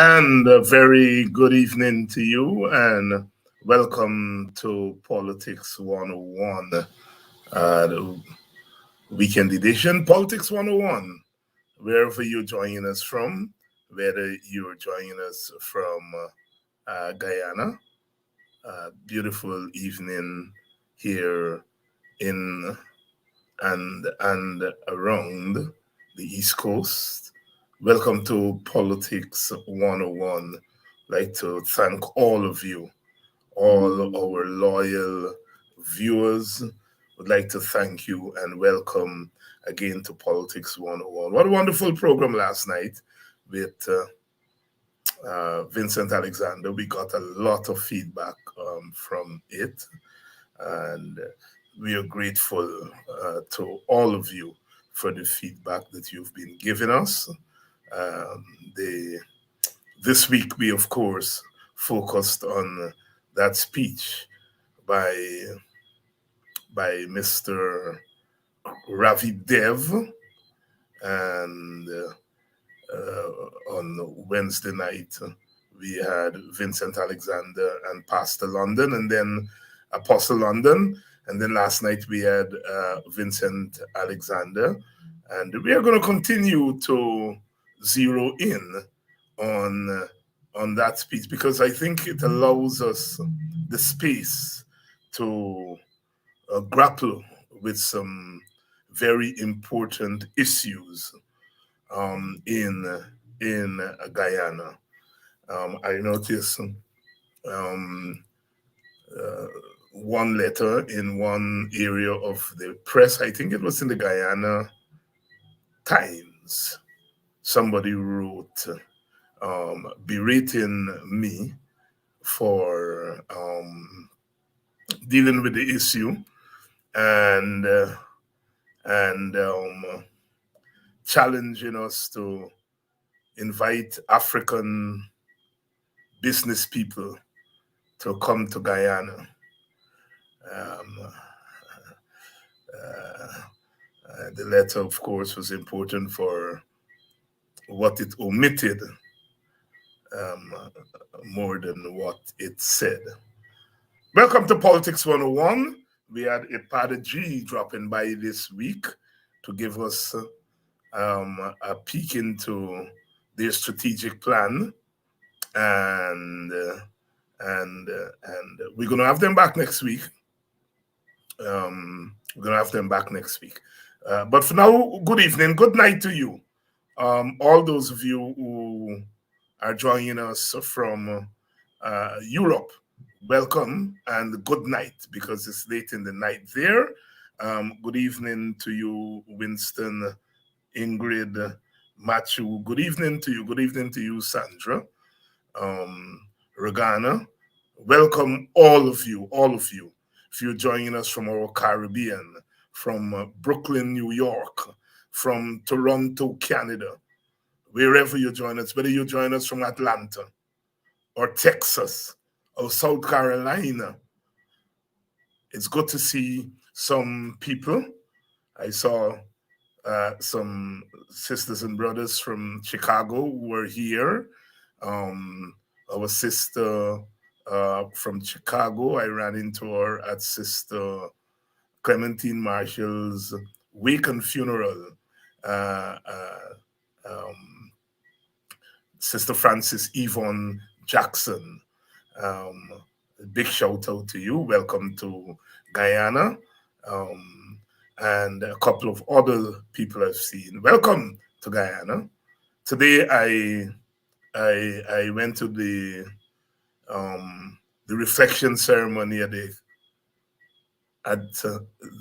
And a very good evening to you, and welcome to Politics 101, the weekend edition. Politics 101, wherever you're joining us from, whether you're joining us from Guyana, beautiful evening here in and around the East Coast. Welcome to Politics 101. I'd like to thank all of you, all our loyal viewers. Would like to thank you and welcome again to Politics 101. What a wonderful program last night with Vincent Alexander. We got a lot of feedback from it, and we are grateful to all of you for the feedback that you've been giving us. Um, the This week we of course focused on that speech by Mr. Ravi Dev, and on Wednesday night we had Vincent Alexander and Pastor London, and then Apostle London, and then last night we had Vincent Alexander, and we are going to continue to zero in on that speech because I think it allows us the space to grapple with some very important issues in Guyana. I noticed uh, one letter in one area of the press. I think it was in the Guyana Times. Somebody wrote berating me for dealing with the issue and challenging us to invite African business people to come to Guyana. Um, the letter, of course, was important for what it omitted um, more than what it said. Welcome to Politics 101. We had a Pada G dropping by this week to give us a peek into their strategic plan, and we're gonna have them back next week. We're gonna have them back next week. But for now, good evening, good night to you. All those of you who are joining us from Europe, welcome and good night because it's late in the night there. Good evening to you, Winston, Ingrid, Matthew. Good evening to you. Good evening to you, Sandra, um, Regana. Welcome, all of you, all of you. If you're joining us from our Caribbean, from Brooklyn, New York, from Toronto, Canada, wherever you join us, whether you join us from Atlanta or Texas or South Carolina, it's good to see some people. I saw some sisters and brothers from Chicago who were here. Our sister from Chicago, I ran into her at Sister Clementine Marshall's wake and funeral. Uh, uh, um, Sister Francis Yvonne Jackson. Um, Big shout out to you. Welcome to Guyana. Um, and a couple of other people I've seen. Welcome to Guyana. Today I went to the reflection ceremony at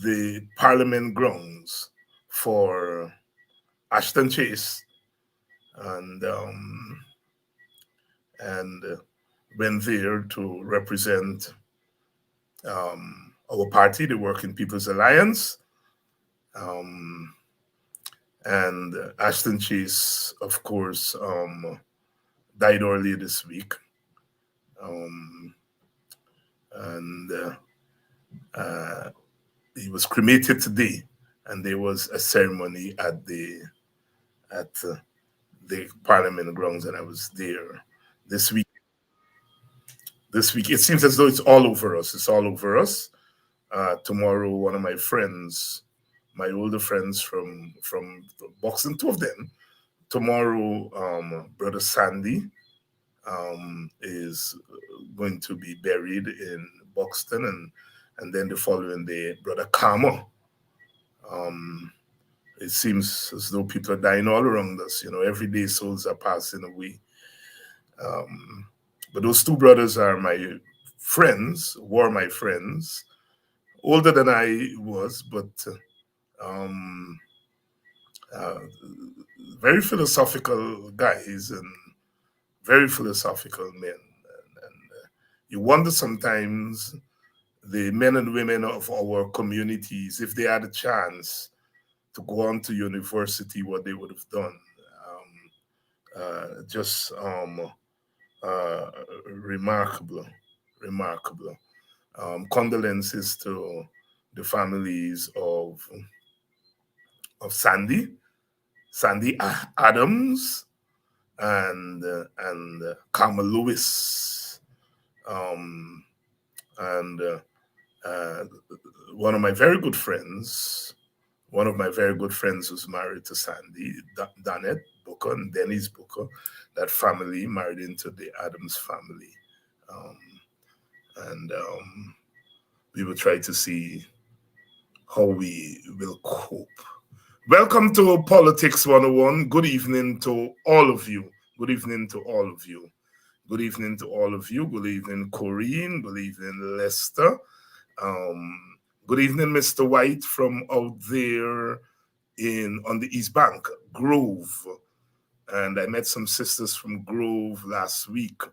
the Parliament grounds for Ashton Chase, and went there to represent our party, the Working People's Alliance. Um, and Ashton Chase, of course, died earlier this week. Um, and he was cremated today, and there was a ceremony at the Parliament grounds, and I was there. this week. This week, it seems as though it's all over us. It's all over us. Tomorrow, one of my friends, my older friends from boxing, two of them. Tomorrow, Brother Sandy is going to be buried in Buxton, and then the following day, Brother Karma. It seems as though people are dying all around us. Every day souls are passing away. But those two brothers are my friends, were my friends, older than I was, but very philosophical guys and very philosophical men. And you wonder sometimes the men and women of our communities, if they had a chance to go on to university, what they would have done. Just remarkable. Condolences to the families of Sandy Adams, and Carmel Lewis, and one of my very good friends who's married to Sandy, Danette Booker and Dennis Booker. That family married into the Adams family. And we will try to see how we will cope. Welcome to Politics 101. Good evening to all of you. Good evening to all of you. Good evening to all of you. Good evening, Corinne. Good evening, Lester. Good evening, Mr. White from out there on the East Bank, Grove. And I met some sisters from Grove last week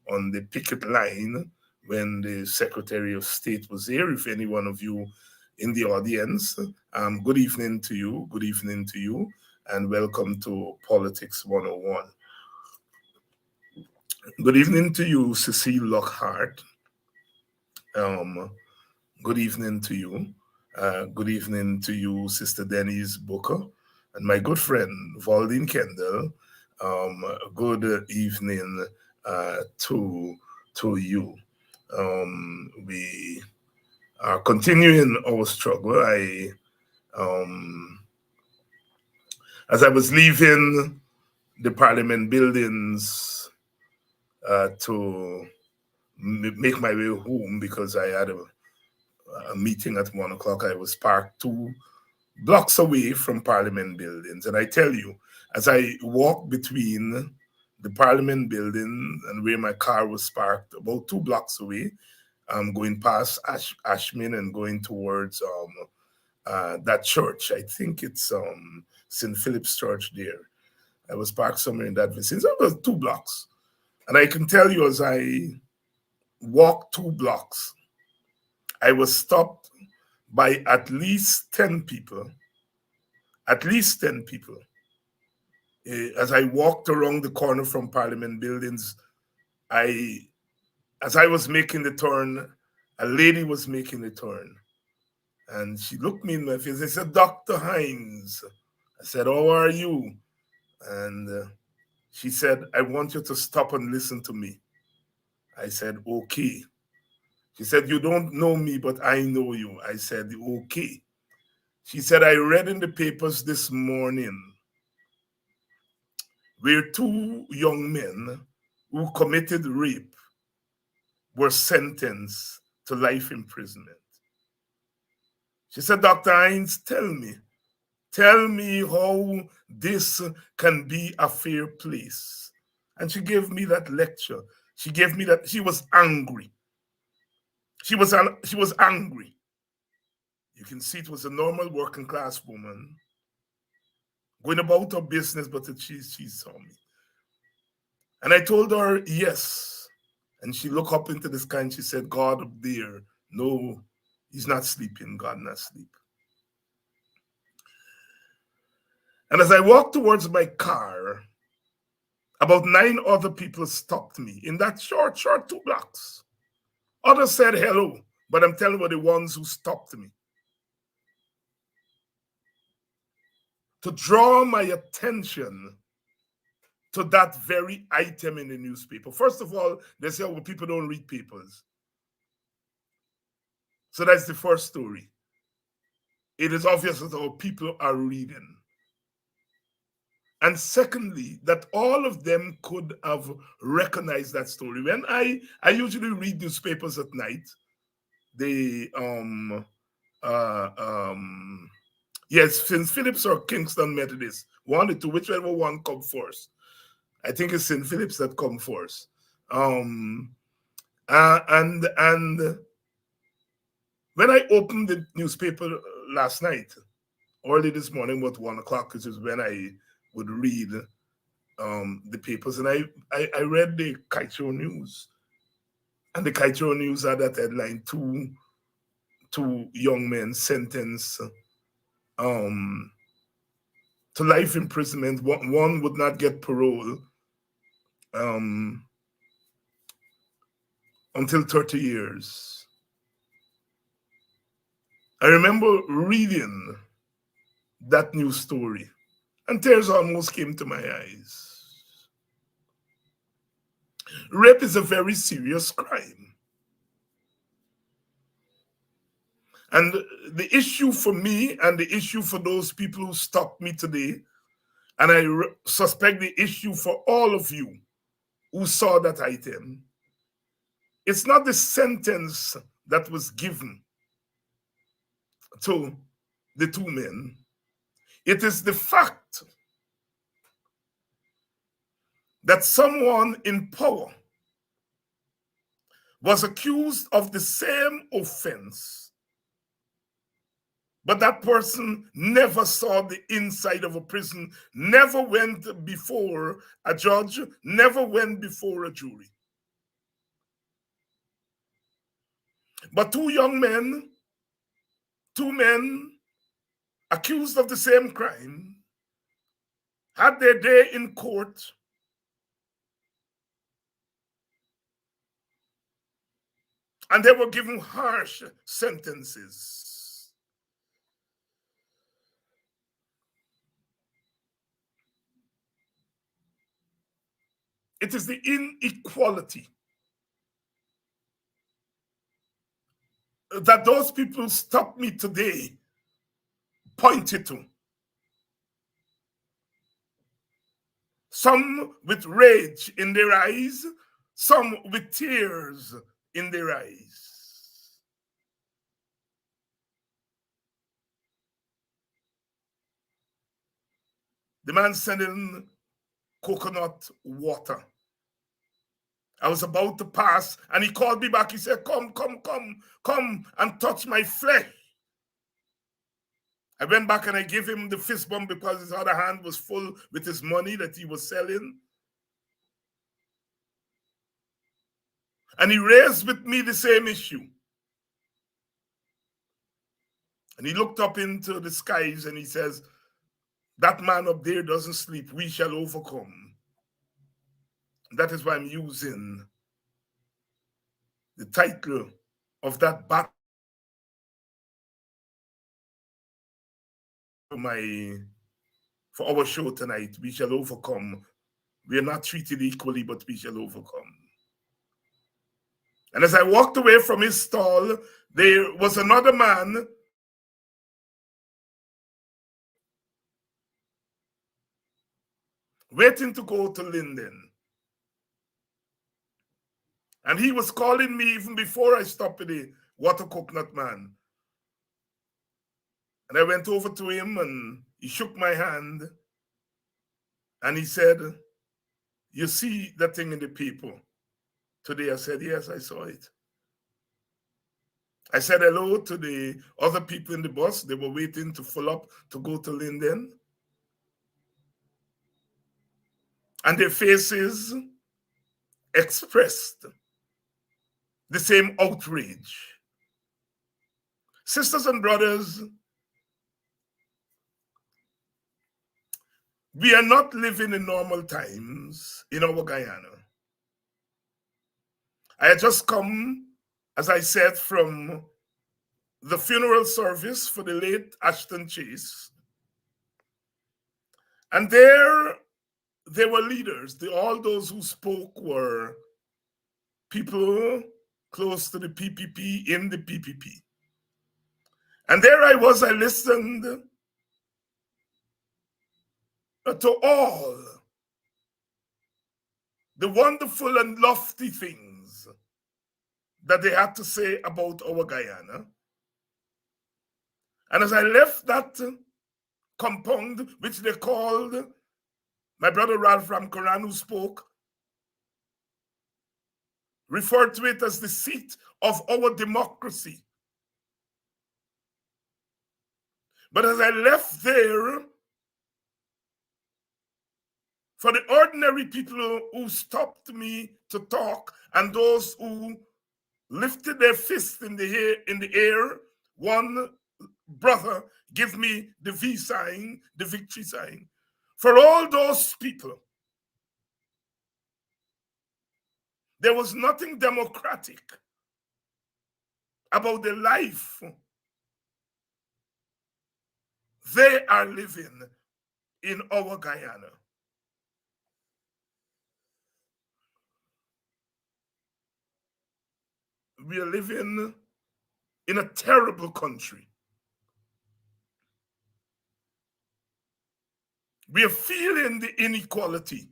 on the picket line when the Secretary of State was here. If any one of you in the audience, good evening to you. Good evening to you, and welcome to Politics 101. Good evening to you, Cecile Lockhart. Good evening to you. Good evening to you, Sister Denise Booker, and my good friend, Valdine Kendall. Good evening to you. We are continuing our struggle. As I was leaving the Parliament buildings to make my way home, because I had a meeting at 1 o'clock, I was parked 2 blocks away from Parliament buildings. And I tell you, as I walked between the Parliament building and where my car was parked, about 2 blocks away, going past Ashman and going towards that church. I think it's St. Philip's Church there. I was parked somewhere in that vicinity. So it was 2 blocks. And I can tell you, as I walked 2 blocks, I was stopped by at least 10 people. At least 10 people. As I walked around the corner from Parliament buildings, as I was making the turn, a lady was making the turn. And she looked me in my face and said, "Dr. Hines." I said, "How are you?" And she said, "I want you to stop and listen to me." I said, "Okay." She said, "You don't know me, but I know you." I said, "Okay." She said, "I read in the papers this morning where 2 young men who committed rape were sentenced to life imprisonment." She said, "Dr. Hines, tell me how this can be a fair place." And she gave me that lecture. She gave me that. She was angry. She was angry. You can see it was a normal working class woman going about her business, but she saw me. And I told her, yes. And she looked up into the sky and she said, "God up there, no, he's not sleeping. God not sleep." And as I walked towards my car, about 9 other people stopped me in that short 2 blocks. Others said hello, but I'm telling you, the ones who stopped me to draw my attention to that very item in the newspaper. First of all, they say, well, people don't read papers. So that's the first story. It is obvious that our people are reading. And secondly, that all of them could have recognized that story. When I usually read newspapers at night, yes, St. Philip's or Kingston Methodist, one or two, whichever one come first. I think it's St. Philip's that come first. And when I opened the newspaper last night, early this morning, about 1 o'clock, which is when I would read the papers, and I read the Kaieteur News, and the Kaieteur News had that headline: two young men sentenced to life imprisonment. One would not get parole until 30 years. I remember reading that news story, and tears almost came to my eyes. Rape is a very serious crime. And the issue for me and the issue for those people who stopped me today, and I suspect the issue for all of you who saw that item, it's not the sentence that was given to the two men. It is the fact that someone in power was accused of the same offense, but that person never saw the inside of a prison, never went before a judge, never went before a jury. But two men accused of the same crime, had their day in court, and they were given harsh sentences. It is the inequality that those people stop me today pointed to. Some with rage in their eyes, some with tears in their eyes. The man sending coconut water. I was about to pass, and he called me back. He said, come and touch my flesh. I went back and I gave him the fist bump because his other hand was full with his money that he was selling. And he raised with me the same issue. And he looked up into the skies and he says, that man up there doesn't sleep. We shall overcome. That is why I'm using the title of that battle for our show tonight. We shall overcome. We are not treated equally, but we shall overcome. And as I walked away from his stall, there was another man waiting to go to Linden. And he was calling me even before I stopped with the water coconut man. And I went over to him and he shook my hand and he said, you see that thing in the paper today? I said, yes, I saw it. I said hello to the other people in the bus. They were waiting to fill up to go to Linden. And their faces expressed the same outrage. Sisters and brothers, we are not living in normal times in our Guyana. I had just come, as I said, from the funeral service for the late Ashton Chase. And there they were leaders. All those who spoke were people close to the PPP, in the PPP. And there I was, I listened to all the wonderful and lofty things that they had to say about our Guyana. And as I left that compound, which they called, my brother Ralph Ramkoran, who spoke, referred to it as the seat of our democracy. But as I left there, for the ordinary people who stopped me to talk and those who lifted their fist in the air, one brother give me the V sign, the victory sign. For all those people, there was nothing democratic about the life they are living in our Guyana. We are living in a terrible country. We are feeling the inequality.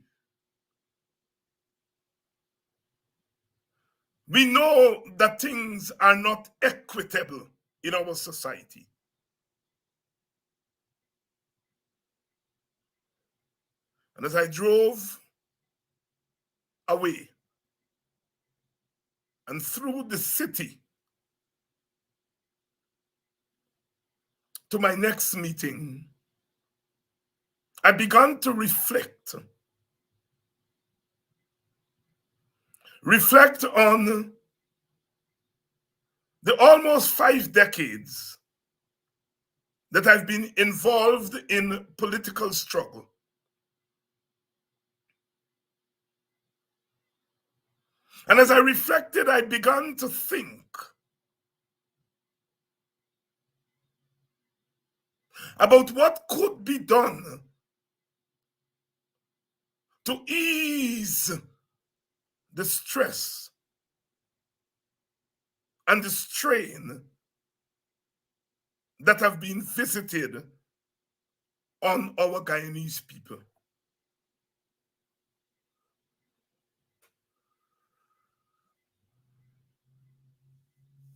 We know that things are not equitable in our society. And as I drove away and through the city to my next meeting, I began to reflect on the almost 5 decades that I've been involved in political struggle. And as I reflected, I began to think about what could be done to ease the stress and the strain that have been visited on our Guyanese people.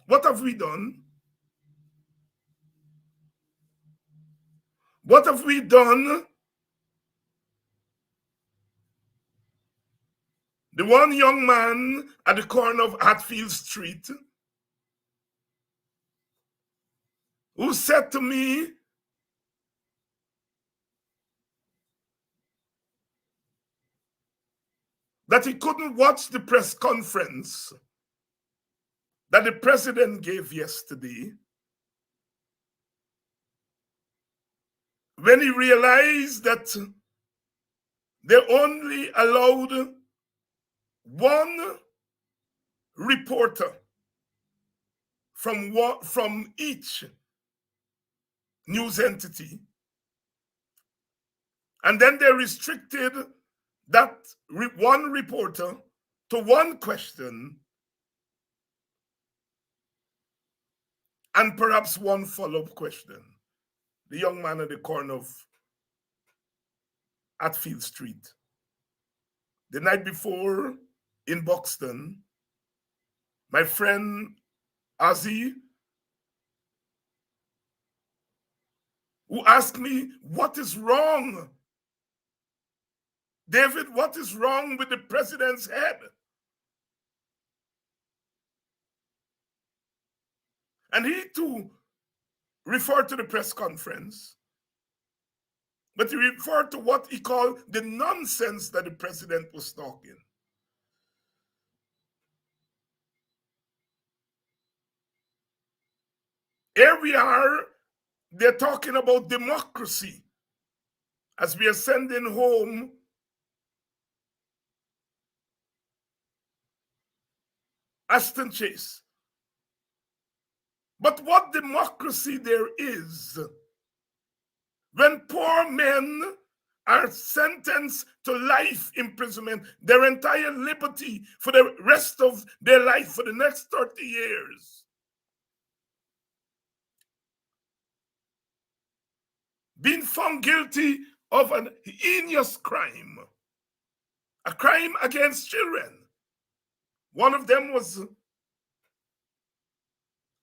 What have we done? What have we done? The one young man at the corner of Hatfield Street who said to me, that he couldn't watch the press conference that the president gave yesterday when he realized that they only allowed one reporter from each news entity. And then they restricted that one reporter to one question and perhaps one follow-up question. The young man at the corner of Hatfield Street. The night before in Buxton, my friend Ozzy, who asked me, what is wrong? David, what is wrong with the president's head? And he too referred to the press conference, but he referred to what he called the nonsense that the president was talking. Here we are, they're talking about democracy as we are sending home Ashton Chase. But what democracy there is when poor men are sentenced to life imprisonment, their entire liberty for the rest of their life, for the next 30 years. Being found guilty of an heinous crime, a crime against children. One of them was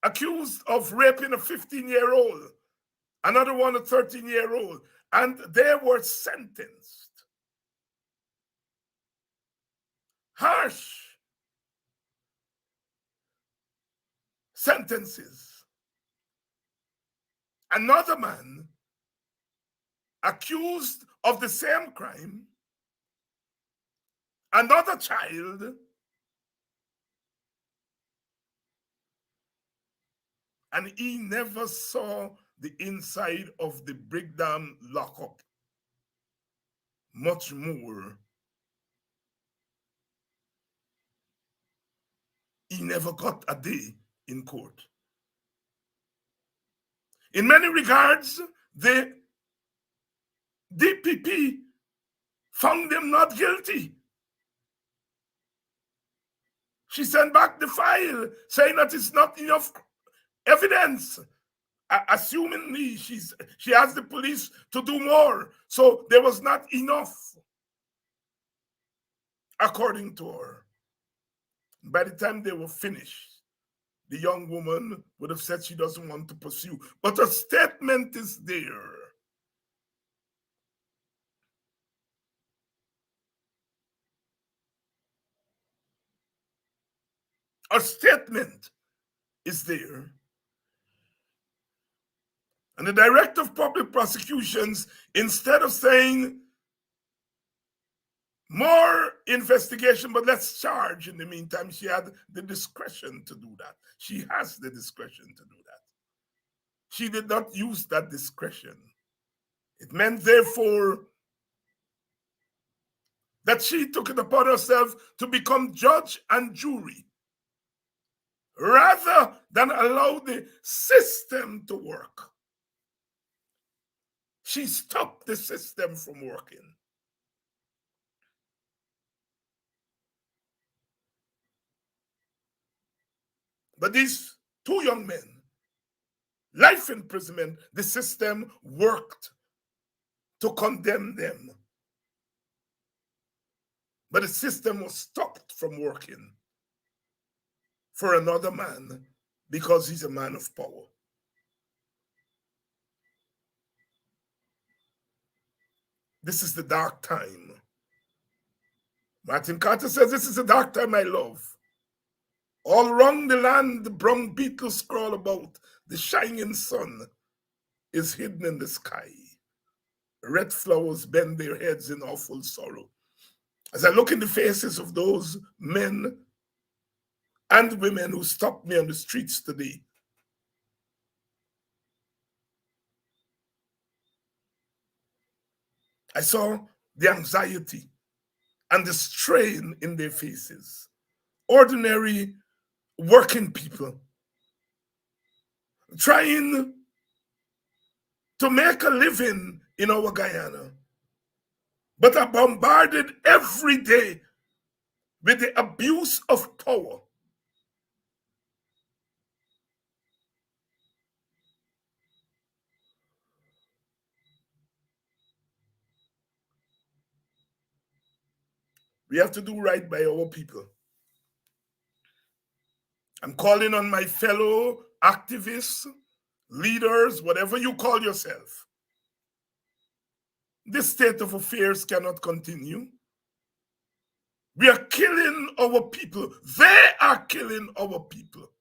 accused of raping a 15-year-old, another one a 13-year-old, and they were sentenced. Harsh sentences. Another man accused of the same crime, another child, and he never saw the inside of the Brigham lockup. Much more, he never got a day in court. In many regards, the DPP found them not guilty. She sent back the file saying that it's not enough evidence. Assumingly, she asked the police to do more. So there was not enough, according to her. By the time they were finished, the young woman would have said she doesn't want to pursue. But her statement is there. Her statement is there. And the Director of Public Prosecutions, instead of saying more investigation, but let's charge in the meantime, she had the discretion to do that. She has the discretion to do that. She did not use that discretion. It meant, therefore, that she took it upon herself to become judge and jury, rather than allow the system to work. She stopped the system from working. But these two young men, life imprisonment, the system worked to condemn them. But the system was stopped from working for another man because he's a man of power. This is the dark time. Martin Carter says, this is the dark time I love. All around the land, the brown beetles crawl about. The shining sun is hidden in the sky. Red flowers bend their heads in awful sorrow. As I look in the faces of those men and women who stopped me on the streets today, I saw the anxiety and the strain in their faces. Ordinary working people trying to make a living in our Guyana, but are bombarded every day with the abuse of power. We have to do right by our people. I'm calling on my fellow activists, leaders, whatever you call yourself. This state of affairs cannot continue. We are killing our people. They are killing our people.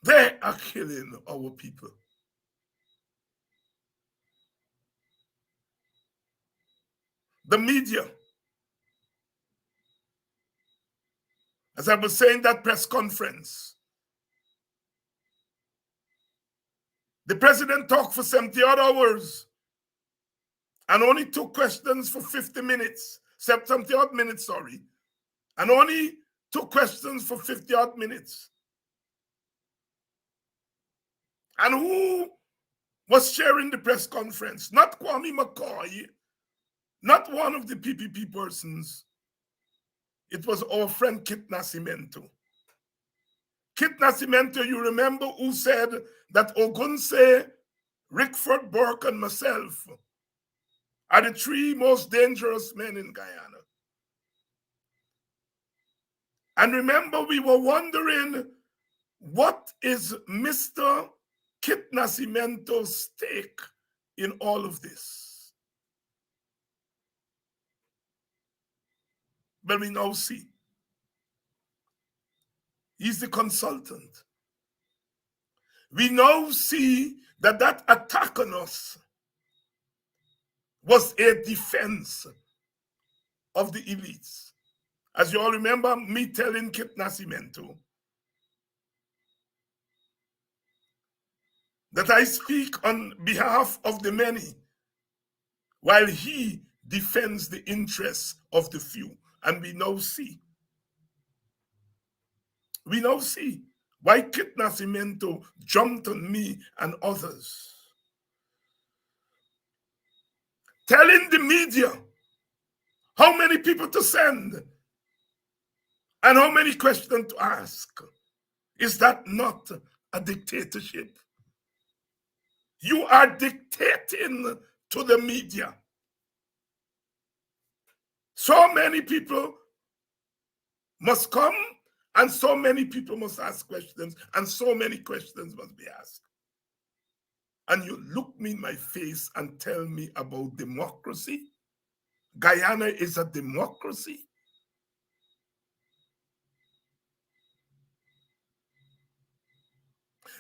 They are killing our people. The media, as I was saying that press conference, the president talked for 70 odd hours and only took questions for 50 minutes, 70 odd minutes, sorry, and only took questions for 50 odd minutes. And who was sharing the press conference? Not Kwame McCoy, not one of the PPP persons. It was our friend Kit Nascimento. Kit Nascimento, you remember, who said that Ogunse, Rickford Burke, and myself are the three most dangerous men in Guyana. And remember, we were wondering, what is Mr. Kit Nascimento's stake in all of this? But we now see he's the consultant. We now see that that attack on us was a defense of the elites. As you all remember, me telling Kit Nascimento that I speak on behalf of the many, while he defends the interests of the few. And we now see why Kit Nascimento jumped on me and others, telling the media how many people to send and how many questions to ask. Is that not a dictatorship? You are dictating to the media. So many people must come, and so many people must ask questions, and so many questions must be asked. And you look me in my face and tell me about democracy? Guyana is a democracy?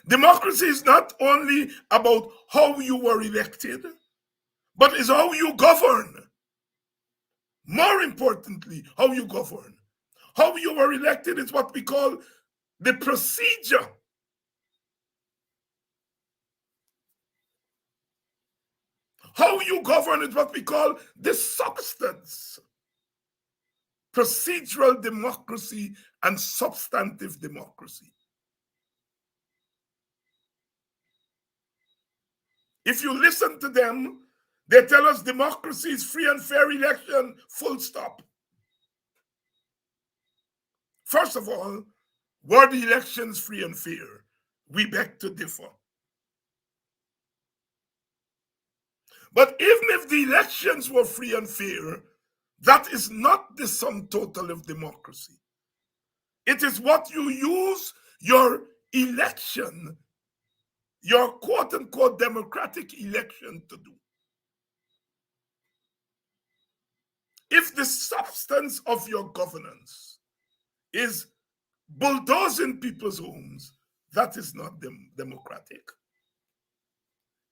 Democracy is not only about how you were elected, but it's how you govern. More importantly, how you govern. How you were elected is what we call the procedure. How you govern is what we call the substance. Procedural democracy and substantive democracy. If you listen to them, they tell us democracy is free and fair election, full stop. First of all, were the elections free and fair? We beg to differ. But even if the elections were free and fair, that is not the sum total of democracy. It is what you use your election, your quote unquote democratic election, to do. If the substance of your governance is bulldozing people's homes, that is not democratic.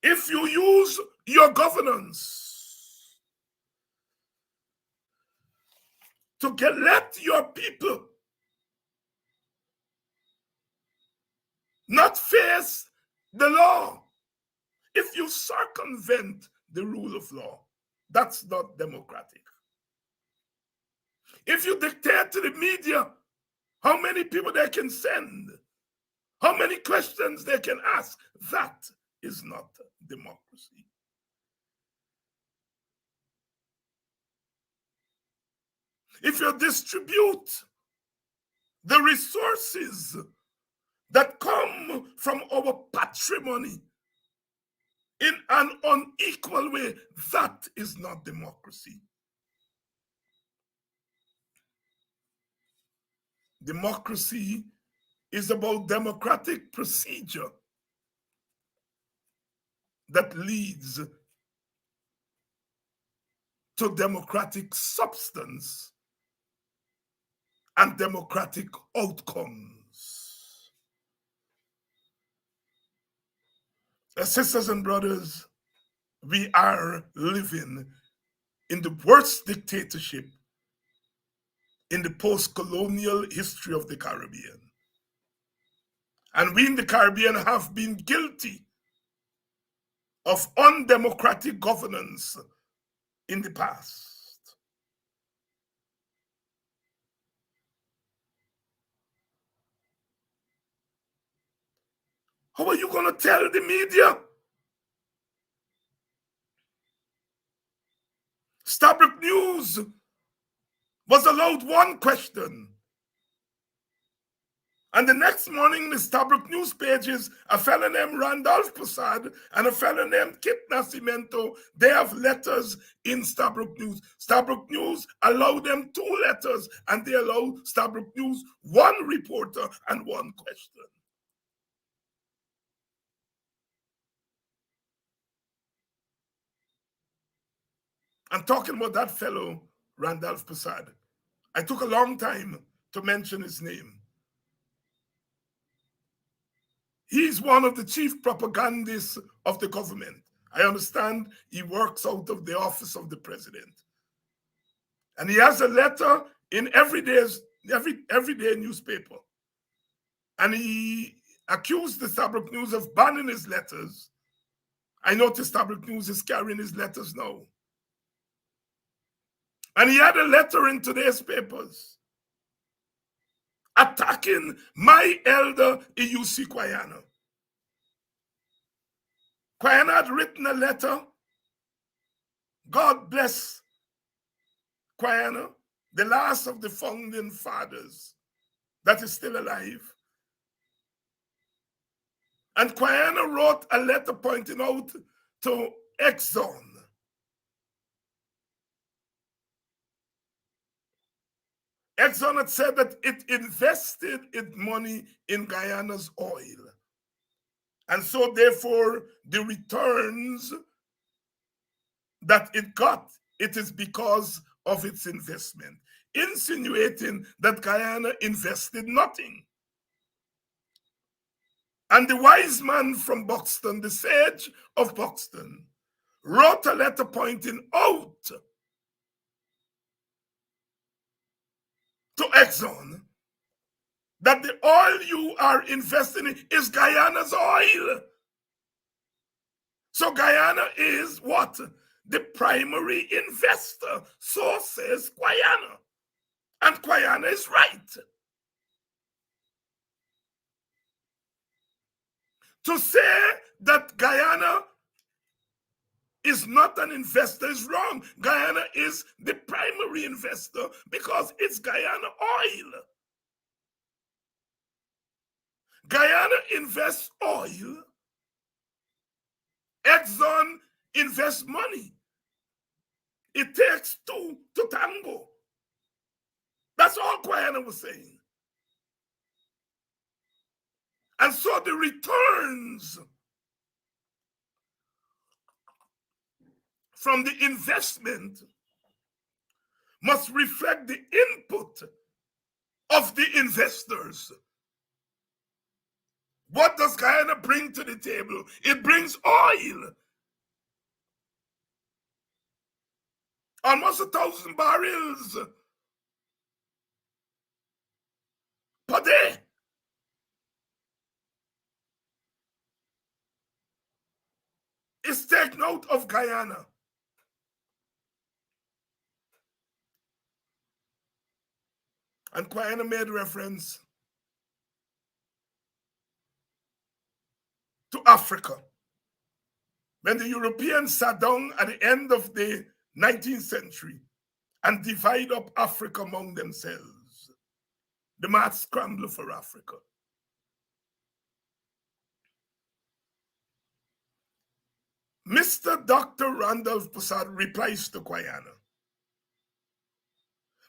If you use your governance to let your people not face the law, if you circumvent the rule of law, that's not democratic. If you dictate to the media how many people they can send, how many questions they can ask, that is not democracy. If you distribute the resources that come from our patrimony in an unequal way, that is not democracy. Democracy is about democratic procedure that leads to democratic substance and democratic outcomes. Sisters and brothers, we are living in the worst dictatorship in the post-colonial history of the Caribbean. And we in the Caribbean have been guilty of undemocratic governance in the past. How are you going to tell the media? Stabroek News was allowed one question. And the next morning, the Stabroek News pages, a fellow named Randolph Prasad and a fellow named Kit Nascimento, they have letters in Stabroek News. Stabroek News allow them 2 letters, and they allow Stabroek News 1 reporter and 1 question. I'm talking about that fellow, Randolph Prasad. I took a long time to mention his name. He's one of the chief propagandists of the government. I understand he works out of the office of the president. And he has a letter in everyday newspaper. And he accused the Stabroek News of banning his letters. I noticed Stabroek News is carrying his letters now. And he had a letter in today's papers attacking my elder Iusi Kwayana. Kwayana had written a letter. God bless Kwayana, the last of the founding fathers that is still alive. And Kwayana wrote a letter pointing out to Exxon. Exxon had said that it invested its money in Guyana's oil. And so therefore, the returns that it got, it is because of its investment, insinuating that Guyana invested nothing. And the wise man from Buxton, the sage of Buxton, wrote a letter pointing out to Exxon that the oil you are investing in is Guyana's oil. So Guyana is what? The primary investor. So says Kwayana. And Kwayana is right. To say that Guyana is not an investor is wrong. Guyana is the primary investor because it's Guyana oil. Guyana invests oil. Exxon invests money. It takes 2 to tango. That's all Kwayana was saying. And so the returns from the investment must reflect the input of the investors. What does Guyana bring to the table? It brings oil. Almost 1,000 barrels per day. Is taken out of Guyana. And Kwayana made reference to Africa. When the Europeans sat down at the end of the 19th century and divide up Africa among themselves, the mad scramble for Africa. Mr. Dr. Randolph Prasad replies to Kwayana.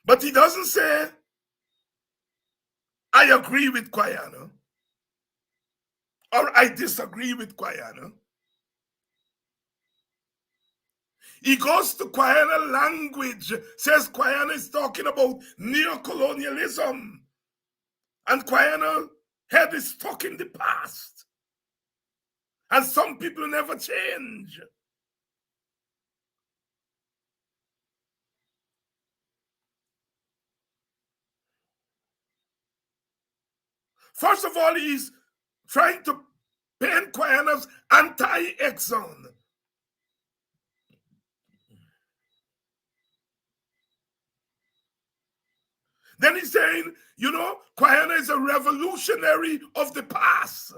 But he doesn't say, I agree with Kwayana, or I disagree with Kwayana. He goes to Kwayana language, says Kwayana is talking about neocolonialism. And Kwayana head is stuck in the past. And some people never change. First of all, he's trying to paint Kwayana as anti-Exxon. Then he's saying, Kwayana is a revolutionary of the past.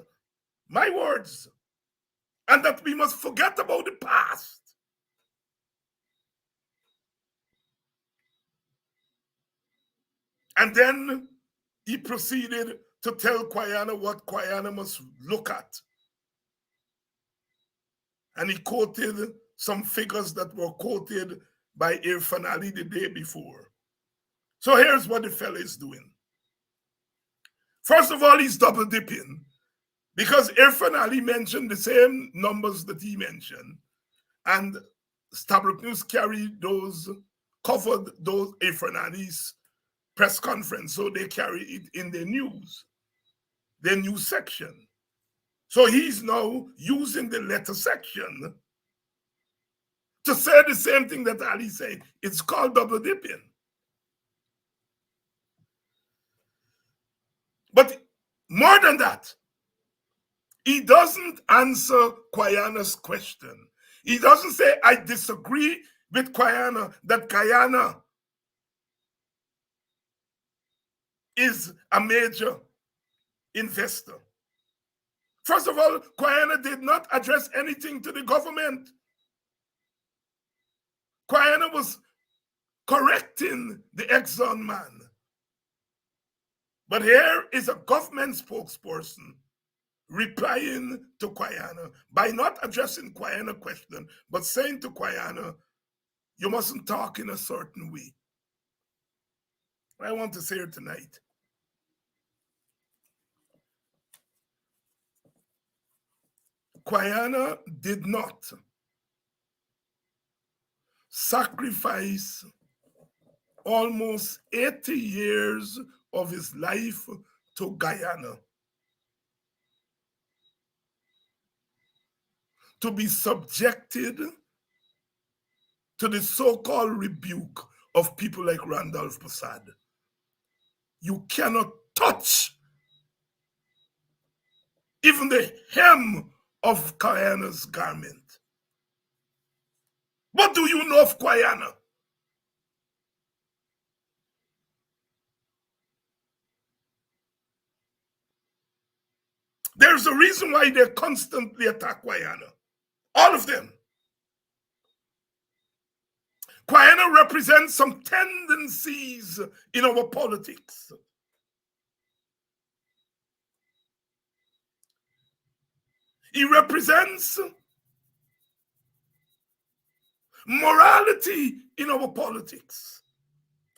My words. And that we must forget about the past. And then he proceeded to tell Kwayana what Kwayana must look at. And he quoted some figures that were quoted by Irfan Ali the day before. So here's what the fella is doing. First of all, he's double dipping because Irfan Ali mentioned the same numbers that he mentioned, and Stabrook News covered those Irfan Ali's press conference, so they carry it in their news section. So he's now using the letter section to say the same thing that Ali said. It's called double dipping. But more than that, he doesn't answer Kwayana's question. He doesn't say, I disagree with Kwayana that Guyana is a major investor. First of all, Kwayana did not address anything to the government. Kwayana was correcting the Exxon man. But here is a government spokesperson replying to Kwayana by not addressing Kwayana's question, but saying to Kwayana, you mustn't talk in a certain way. I want to say it tonight. Kwayana did not sacrifice almost 80 years of his life to Guyana to be subjected to the so-called rebuke of people like Randolph Mossad. You cannot touch even the hem of Kwayana's garment. What do you know of Kwayana? There's a reason why they constantly attack Kwayana. All of them. Kwayana represents some tendencies in our politics. He represents morality in our politics,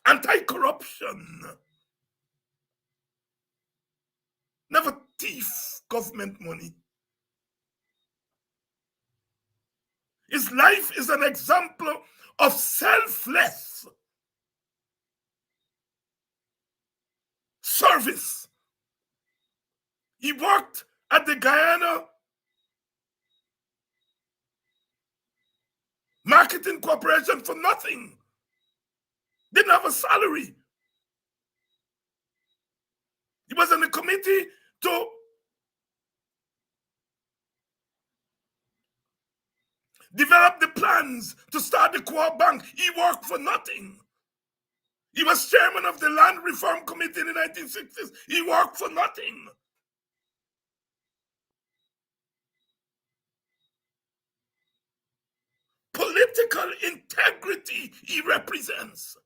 anti-corruption, never thief government money. His life is an example of selfless service. He worked at the Guyana Marketing Corporation for nothing. Didn't have a salary. He was in the committee to develop the plans to start the Co-op Bank. He worked for nothing. He was chairman of the Land Reform Committee in the 1960s. He worked for nothing. Political integrity he represents.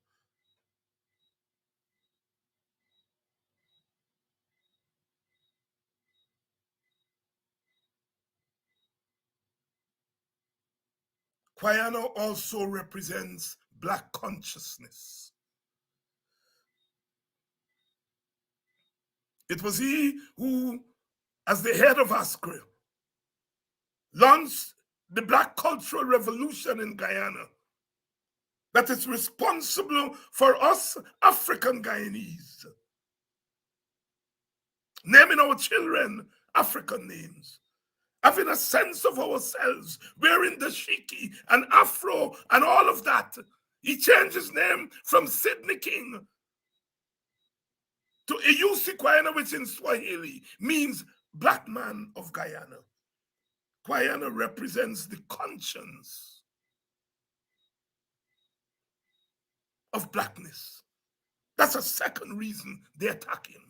Kwayana also represents Black consciousness. It was he who, as the head of ASCRI, launched the Black Cultural Revolution in Guyana that is responsible for us African Guyanese naming our children African names, having a sense of ourselves, wearing dashiki and afro and all of that. He changed his name from Sidney King to Eyusi Kwayana, which in Swahili means Black man of Guyana. Kwayana represents the conscience of Blackness. That's a second reason they attack him.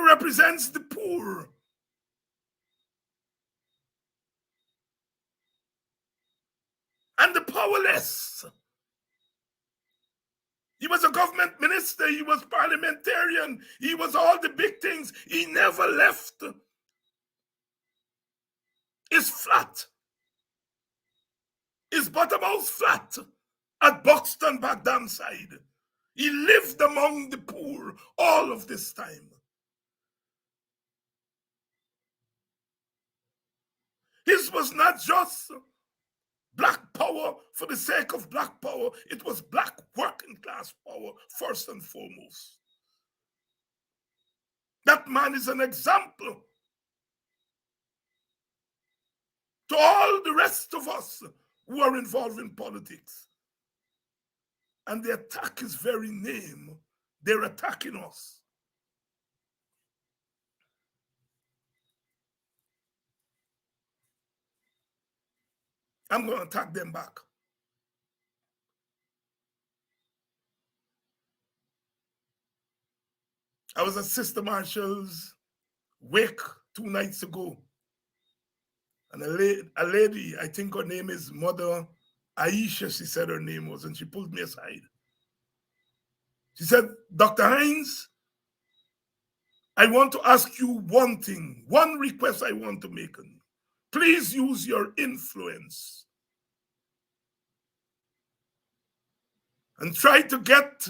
Kwayana represents the poor. And the powerless. He was a government minister. He was parliamentarian. He was all the big things. He never left his flat, his bottom house flat at Buxton Bagdam side. He lived among the poor all of this time. His was not just black power for the sake of black power. It was black working class power, first and foremost. That man is an example to all the rest of us who are involved in politics. And they attack his very name. They're attacking us. I'm going to attack them back. I was at Sister Marshall's wake 2 nights ago. And a lady, I think her name is Mother Aisha, she said her name was, and she pulled me aside. She said, Dr. Hines, I want to ask you one thing, one request I want to make on you. Please use your influence and try to get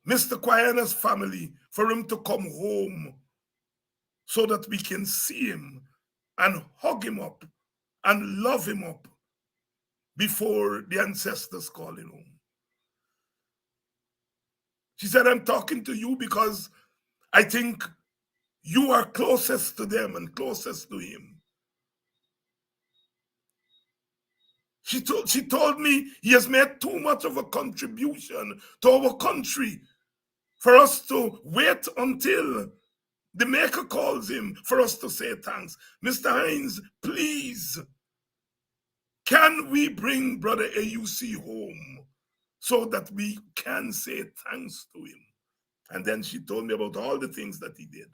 Mr. Kwayana's family for him to come home so that we can see him and hug him up and love him up before the ancestors call him home. She said, I'm talking to you because I think you are closest to them and closest to him. She told me he has made too much of a contribution to our country for us to wait until the Maker calls him for us to say thanks. Mr. Hines, please, can we bring Brother AUC home so that we can say thanks to him? And then she told me about all the things that he did.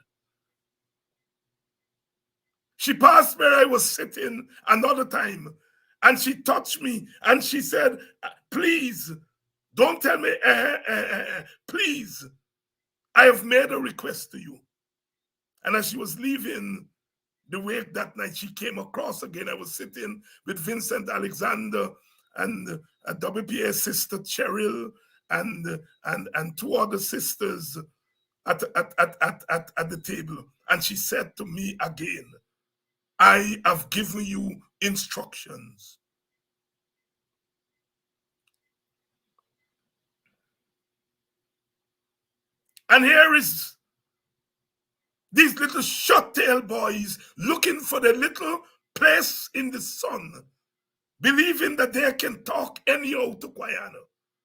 She passed where I was sitting another time, and she touched me, and she said, please, don't tell me, please, I have made a request to you. And as she was leaving the wake that night, she came across again. I was sitting with Vincent Alexander and a WPA sister, Cheryl, and two other sisters at the table. And she said to me again, I have given you instructions. And here is these little short-tail boys looking for the little place in the sun, believing that they can talk anyhow to Kwayana.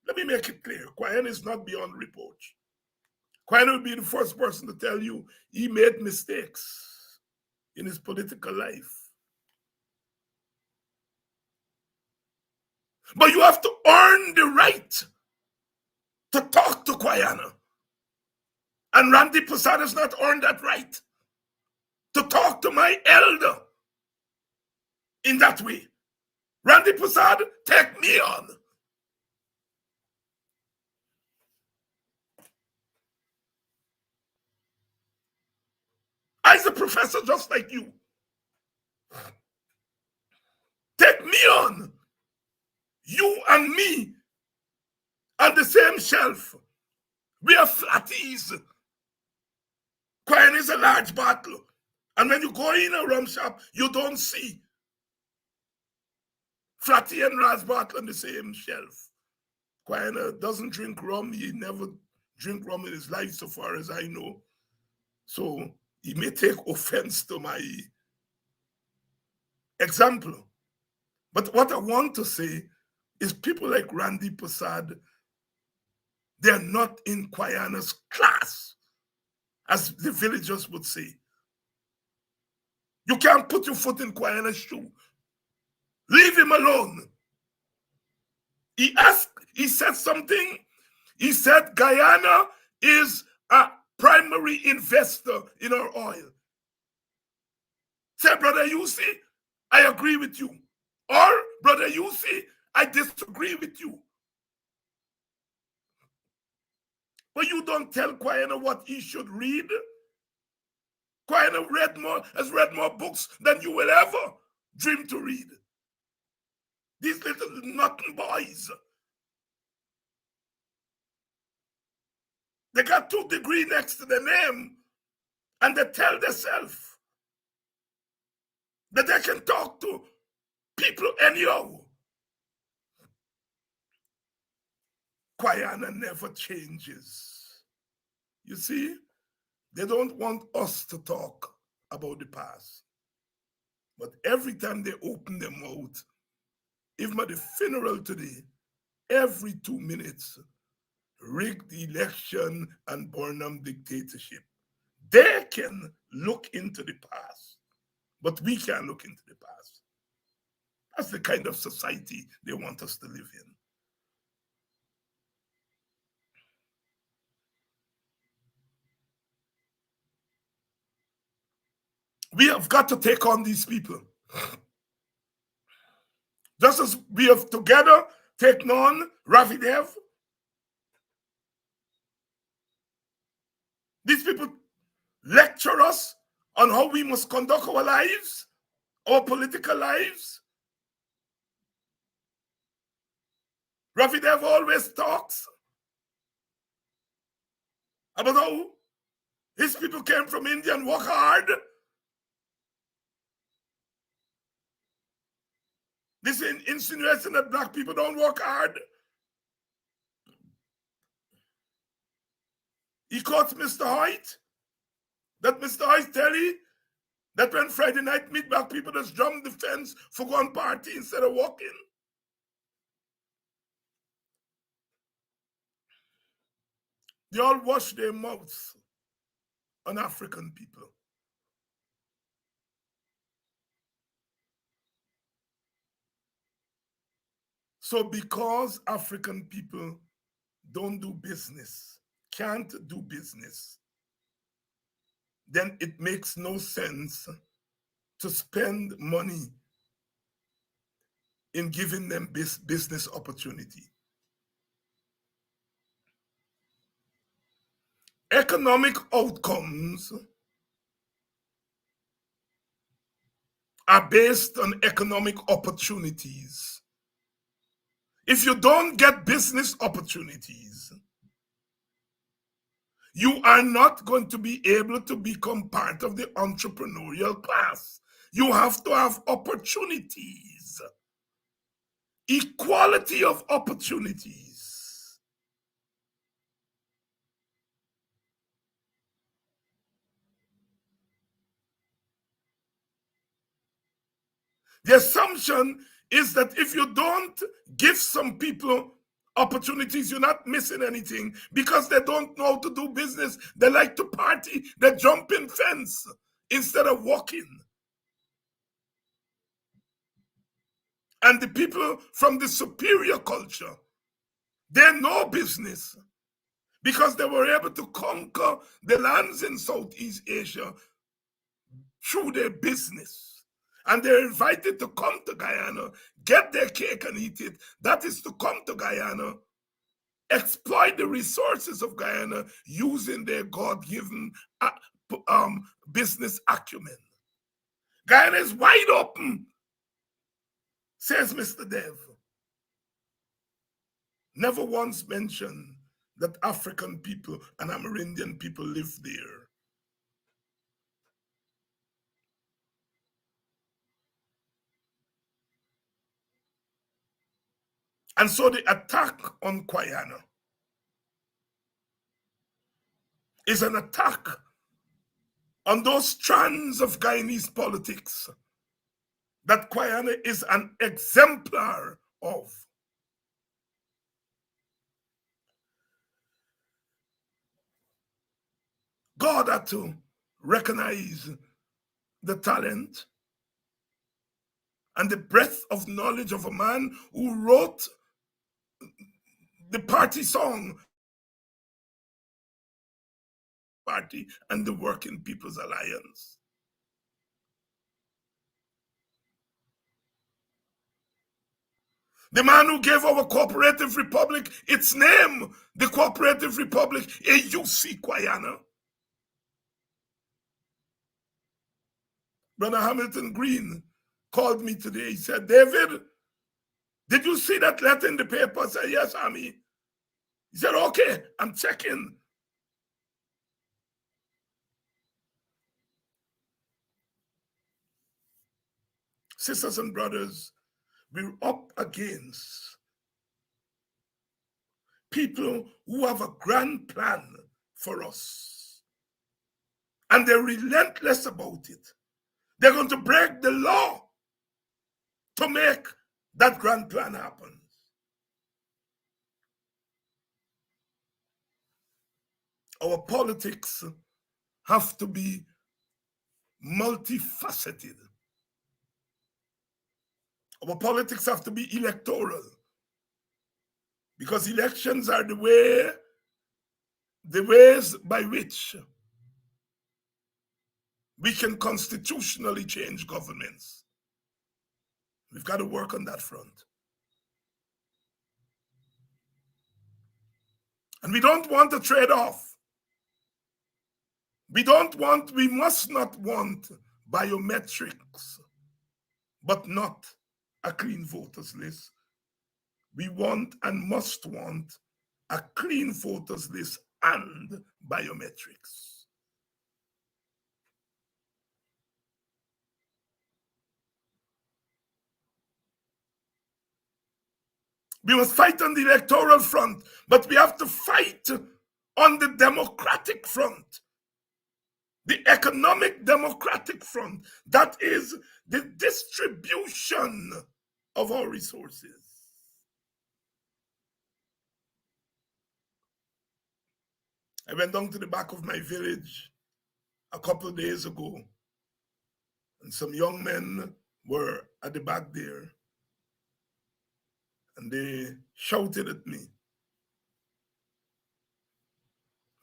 Let me make it clear. Kwayana is not beyond reproach. Kwayana will be the first person to tell you he made mistakes in his political life. But you have to earn the right to talk to Kwayana. And Randy Prasad has not earned that right to talk to my elder in that way. Randy Prasad, take me on. I'm a professor just like you. Take me on. You and me on the same shelf. We are flatties. Kwayana is a large bottle. And when you go in a rum shop, you don't see Flatty and Ras bottle on the same shelf. Kwayana doesn't drink rum. He never drink rum in his life, so far as I know. So he may take offense to my example. But what I want to say is people like Randy Prasad, they're not in Kwayana's class, as the villagers would say. You can't put your foot in Kwayana's shoe. Leave him alone. He said something. He said Guyana is a primary investor in our oil. Say, brother, you see, I agree with you. Or, brother, you see, I disagree with you. But you don't tell Kwayena what he should read. Kwayena has read more books than you will ever dream to read. These little nothing boys. They got 2 degrees next to their name, and they tell themselves that they can talk to people anyhow. Kwayena never changes. You see, they don't want us to talk about the past. But every time they open their mouth, even at the funeral today, every 2 minutes, rigged election and Burnham dictatorship. They can look into the past, but we can't look into the past. That's the kind of society they want us to live in. We have got to take on these people. Just as we have together taken on Rafidev, these people lecture us on how we must conduct our lives, our political lives. Rafidev always talks about how his people came from India and work hard. This insinuation that black people don't work hard. He quotes Mr. Hoyt, that Mr. Hoyt tell you that when Friday night meet, black people just jump the fence for one party instead of walking. They all wash their mouths on African people. So because African people don't do business, can't do business, then it makes no sense to spend money in giving them business opportunity. Economic outcomes are based on economic opportunities. If you don't get business opportunities, you are not going to be able to become part of the entrepreneurial class. You have to have opportunities, equality of opportunities. The assumption is that if you don't give some people opportunities, you're not missing anything because they don't know how to do business. They like to party, they jump in fence instead of walking. And the people from the superior culture, they know business because they were able to conquer the lands in Southeast Asia through their business. And they're invited to come to Guyana, get their cake and eat it. That is to come to Guyana, exploit the resources of Guyana using their God-given business acumen. Guyana is wide open, says Mr. Dev. Never once mentioned that African people and Amerindian people live there. And so the attack on Kwayena is an attack on those strands of Guyanese politics that Kwayena is an exemplar of. God had to recognize the talent and the breadth of knowledge of a man who wrote the party song Party and the Working People's Alliance. The man who gave our cooperative republic its name, the Cooperative Republic, AUC Guyana. Brother Hamilton Green called me today. He said, David, did you see that letter in the paper? I said, yes, Ami. He said, okay, I'm checking. Sisters and brothers, we're up against people who have a grand plan for us. And they're relentless about it. They're going to break the law to make that grand plan happen. Our politics have to be multifaceted. Our politics have to be electoral, because elections are the ways by which we can constitutionally change governments. We've got to work on that front. And we don't want a trade-off. We must not want biometrics, but not a clean voters list. We want and must want a clean voters list and biometrics. We must fight on the electoral front, but we have to fight on the democratic front, the economic democratic front, that is the distribution of our resources. I went down to the back of my village a couple of days ago, and some young men were at the back there, and they shouted at me,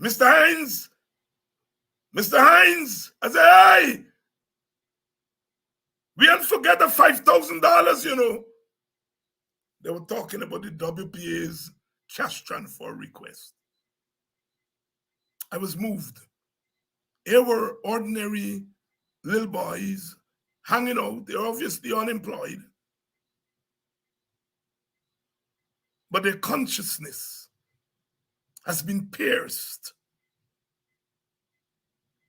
Mr. Hines, Mr. Hines. I said, hey, we didn't forget the $5,000, you know. They were talking about the WPA's cash transfer request. I was moved. Here were ordinary little boys hanging out. They're obviously unemployed. But their consciousness has been pierced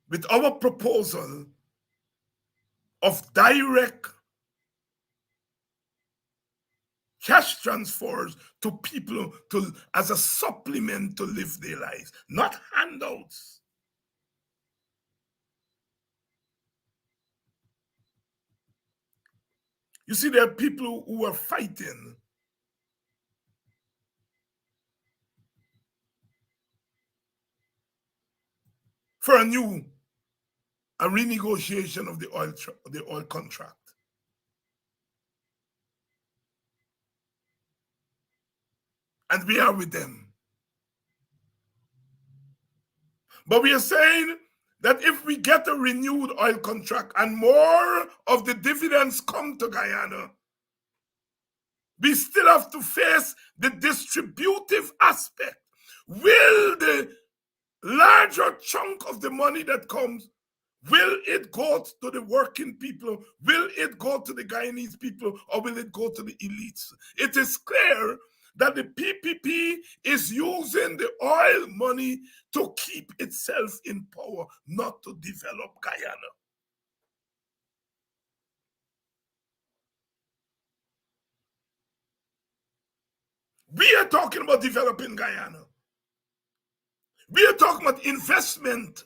with our proposal of direct cash transfers to people as a supplement to live their lives, not handouts. You see, there are people who are fighting for a renegotiation of the oil contract. And we are with them. But we are saying that if we get a renewed oil contract and more of the dividends come to Guyana, we still have to face the distributive aspect. Will the larger chunk of the money that comes, will it go to the working people? Will it go to the Guyanese people? Or will it go to the elites? It is clear that the PPP is using the oil money to keep itself in power, not to develop Guyana. We are talking about developing Guyana. We are talking about investment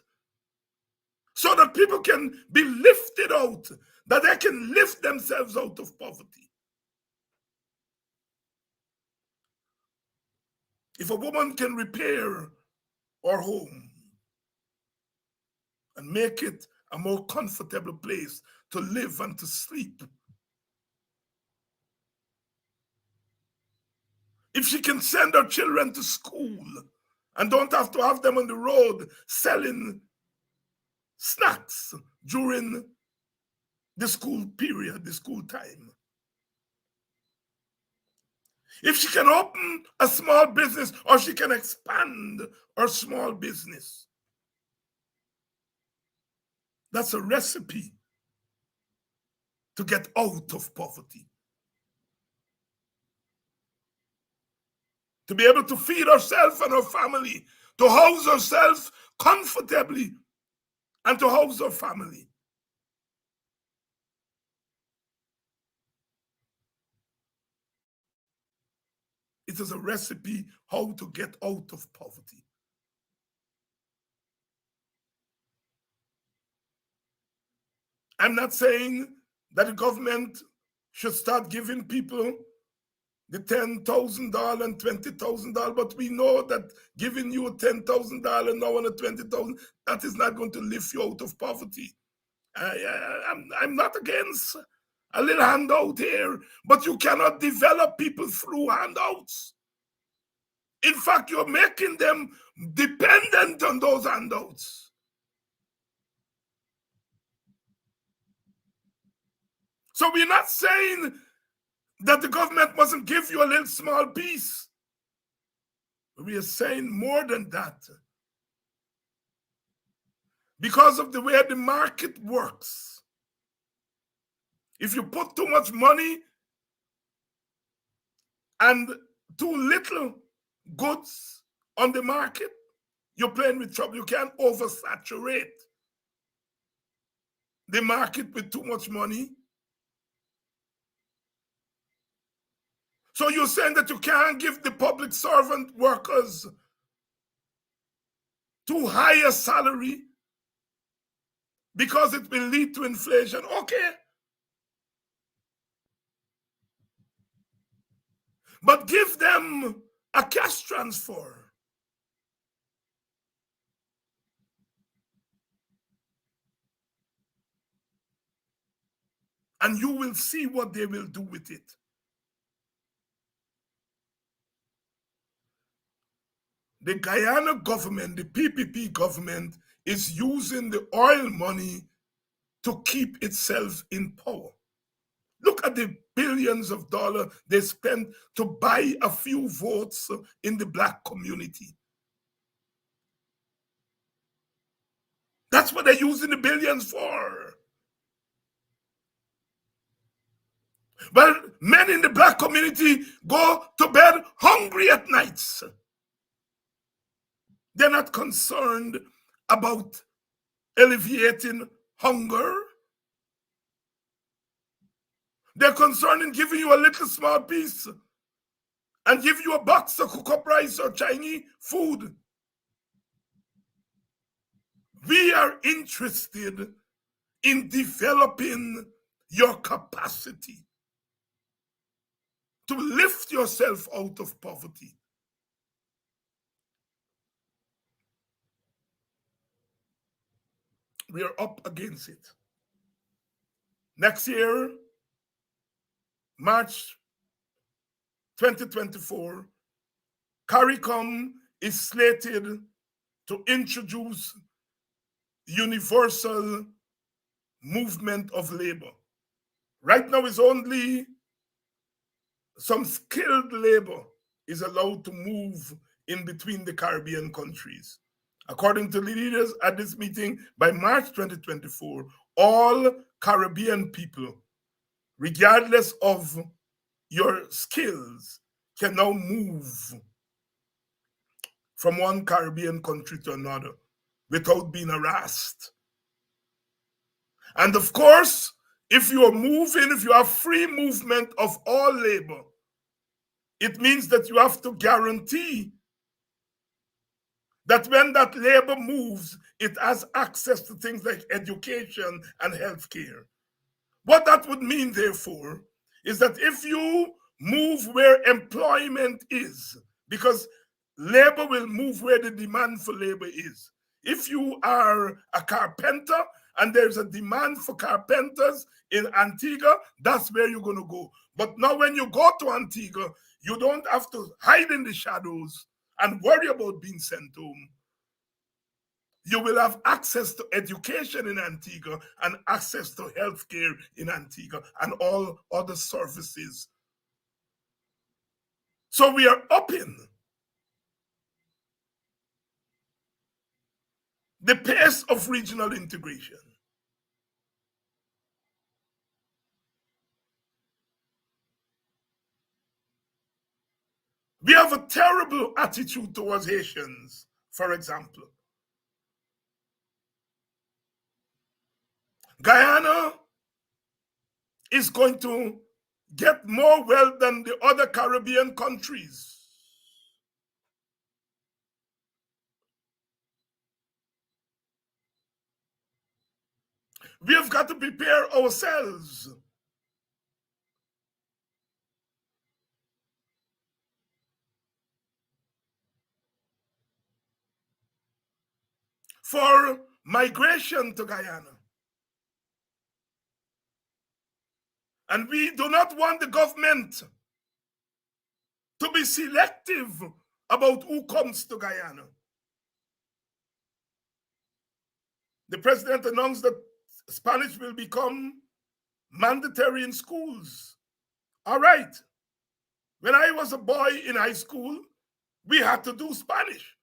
so that people can be lifted out, that they can lift themselves out of poverty. If a woman can repair her home and make it a more comfortable place to live and to sleep, if she can send her children to school and don't have to have them on the road selling snacks during the school period, the school time. If she can open a small business or she can expand her small business, that's a recipe to get out of poverty. To be able to feed herself and her family, to house herself comfortably, and to house her family. It is a recipe how to get out of poverty. I'm not saying that the government should start giving people the $10,000 and $20,000, but we know that giving you $10,000 now and a $20,000, that is not going to lift you out of poverty. I'm not against a little handout here, but you cannot develop people through handouts. In fact, you're making them dependent on those handouts. So we're not saying that the government mustn't give you a little small piece. We are saying more than that. Because of the way the market works, if you put too much money and too little goods on the market, you're playing with trouble. You can't oversaturate the market with too much money. So you're saying that you can't give the public servant workers too high a salary because it will lead to inflation. Okay. But give them a cash transfer. And you will see what they will do with it. The Guyana government, the PPP government, is using the oil money to keep itself in power. Look at the billions of dollars they spent to buy a few votes in the Black community. That's what they're using the billions for. Well, men in the Black community go to bed hungry at nights. They're not concerned about alleviating hunger. They're concerned in giving you a little small piece and give you a box of cook-up rice or Chinese food. We are interested in developing your capacity to lift yourself out of poverty. We are up against it. Next year, March 2024, CARICOM is slated to introduce universal movement of labor. Right now, it's only some skilled labor is allowed to move in between the Caribbean countries. According to the leaders at this meeting, by March 2024, all Caribbean people, regardless of your skills, can now move from one Caribbean country to another without being harassed. And of course, if you are moving, if you have free movement of all labor, it means that you have to guarantee that when that labor moves, it has access to things like education and healthcare. What that would mean, therefore, is that if you move where employment is, because labor will move where the demand for labor is. If you are a carpenter and there's a demand for carpenters in Antigua, that's where you're going to go. But now when you go to Antigua, you don't have to hide in the shadows and worry about being sent home, you will have access to education in Antigua and access to healthcare in Antigua and all other services. So we are upping the pace of regional integration. We have a terrible attitude towards Haitians, for example. Guyana is going to get more wealth than the other Caribbean countries. We have got to prepare ourselves for migration to Guyana. And we do not want the government to be selective about who comes to Guyana. The president announced that Spanish will become mandatory in schools. All right. When I was a boy in high school, we had to do Spanish.